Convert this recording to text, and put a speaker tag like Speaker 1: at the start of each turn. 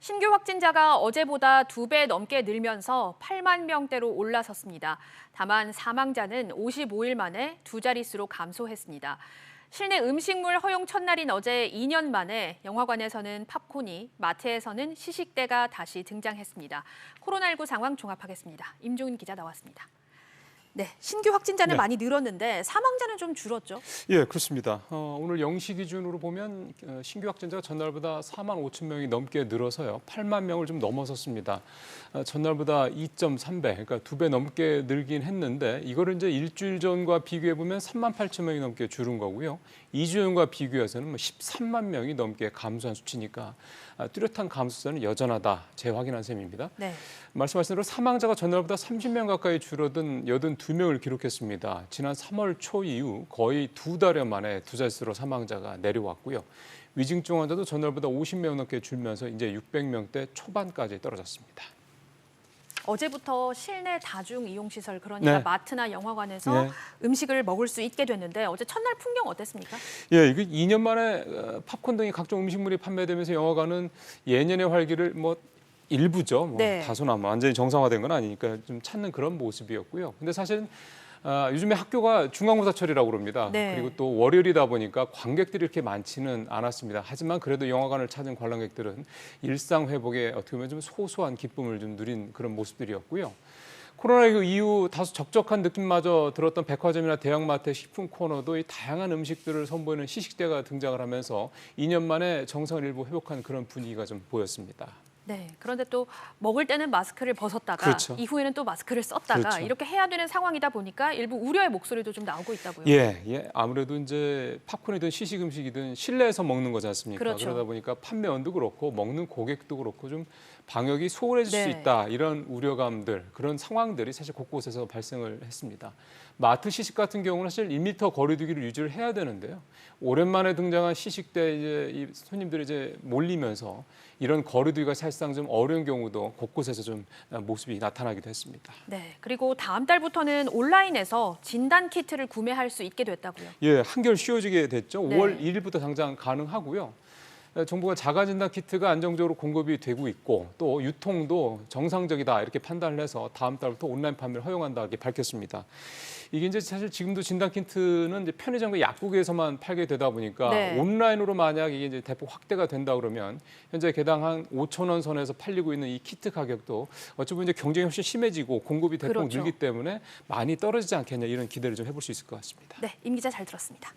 Speaker 1: 신규 확진자가 어제보다 2배 넘게 늘면서 8만 명대로 올라섰습니다. 다만 사망자는 55일 만에 두 자릿수로 감소했습니다. 실내 음식물 허용 첫날인 어제 2년 만에 영화관에서는 팝콘이, 마트에서는 시식대가 다시 등장했습니다. 코로나19 상황 종합하겠습니다. 임종인 기자 나왔습니다. 네, 신규 확진자는 많이 늘었는데 사망자는 좀 줄었죠?
Speaker 2: 예, 그렇습니다. 오늘 0시 기준으로 보면 신규 확진자가 전날보다 4만 5천 명이 넘게 늘어서요. 8만 명을 좀 넘어섰습니다. 전날보다 2.3배, 그러니까 2배 넘게 늘긴 했는데 이거를 이제 일주일 전과 비교해 보면 3만 8천 명이 넘게 줄은 거고요. 2주 전과 비교해서는 13만 명이 넘게 감소한 수치니까 뚜렷한 감소세는 여전하다 재확인한 셈입니다.
Speaker 1: 네.
Speaker 2: 말씀하신 대로 사망자가 전날보다 30명 가까이 줄어든 82명을 기록했습니다. 지난 3월 초 이후 거의 2달여 만에 두 자릿수로 사망자가 내려왔고요. 위중증 환자도 전날보다 50명 넘게 줄면서 이제 600명대 초반까지 떨어졌습니다.
Speaker 1: 어제부터 실내 다중 이용시설, 그러니까 마트나 영화관에서 음식을 먹을 수 있게 됐는데 어제 첫날 풍경 어땠습니까?
Speaker 2: 예, 이게 2년 만에 팝콘 등의 각종 음식물이 판매되면서 영화관은 예년의 활기를 일부죠. 다소나마 완전히 정상화된 건 아니니까 좀 찾는 그런 모습이었고요. 근데 사실은 요즘에 학교가 중간고사철이라고 그럽니다. 그리고 또 월요일이다 보니까 관객들이 이렇게 많지는 않았습니다. 하지만 그래도 영화관을 찾은 관람객들은 일상 회복에 어떻게 보면 좀 소소한 기쁨을 좀 누린 그런 모습들이었고요. 코로나19 이후 다소 적적한 느낌마저 들었던 백화점이나 대형마트의 식품 코너도 이 다양한 음식들을 선보이는 시식대가 등장을 하면서 2년 만에 정상을 일부 회복한 그런 분위기가 좀 보였습니다.
Speaker 1: 네, 그런데 또 먹을 때는 마스크를 벗었다가
Speaker 2: 그렇죠.
Speaker 1: 이후에는 또 마스크를 썼다가
Speaker 2: 그렇죠.
Speaker 1: 이렇게 해야 되는 상황이다 보니까 일부 우려의 목소리도 좀 나오고 있다고요.
Speaker 2: 예, 아무래도 이제 팝콘이든 시식 음식이든 실내에서 먹는 거지 않습니까?
Speaker 1: 그렇죠.
Speaker 2: 그러다 보니까 판매원도 그렇고 먹는 고객도 그렇고 좀 방역이 소홀해질 수 있다 이런 우려감들, 그런 상황들이 사실 곳곳에서 발생을 했습니다. 마트 시식 같은 경우는 사실 1m 거리두기를 유지를 해야 되는데요. 오랜만에 등장한 시식대 이제 이 손님들이 이제 몰리면서 이런 거리두기가 사실상 좀 어려운 경우도 곳곳에서 좀 모습이 나타나기도 했습니다.
Speaker 1: 네, 그리고 다음 달부터는 온라인에서 진단 키트를 구매할 수 있게 됐다고요.
Speaker 2: 예, 한결 쉬워지게 됐죠. 5월 1일부터 당장 가능하고요. 정부가 자가진단 키트가 안정적으로 공급이 되고 있고 또 유통도 정상적이다 이렇게 판단을 해서 다음 달부터 온라인 판매를 허용한다 이렇게 밝혔습니다. 이게 이제 사실 지금도 진단 키트는 이제 편의점과 약국에서만 팔게 되다 보니까 온라인으로 만약 이게 이제 대폭 확대가 된다 그러면 현재 개당 한 5천 원 선에서 팔리고 있는 이 키트 가격도 어찌 보면 이제 경쟁이 훨씬 심해지고 공급이 대폭 늘기 때문에 많이 떨어지지 않겠냐 이런 기대를 좀 해볼 수 있을 것 같습니다.
Speaker 1: 네, 임 기자 잘 들었습니다.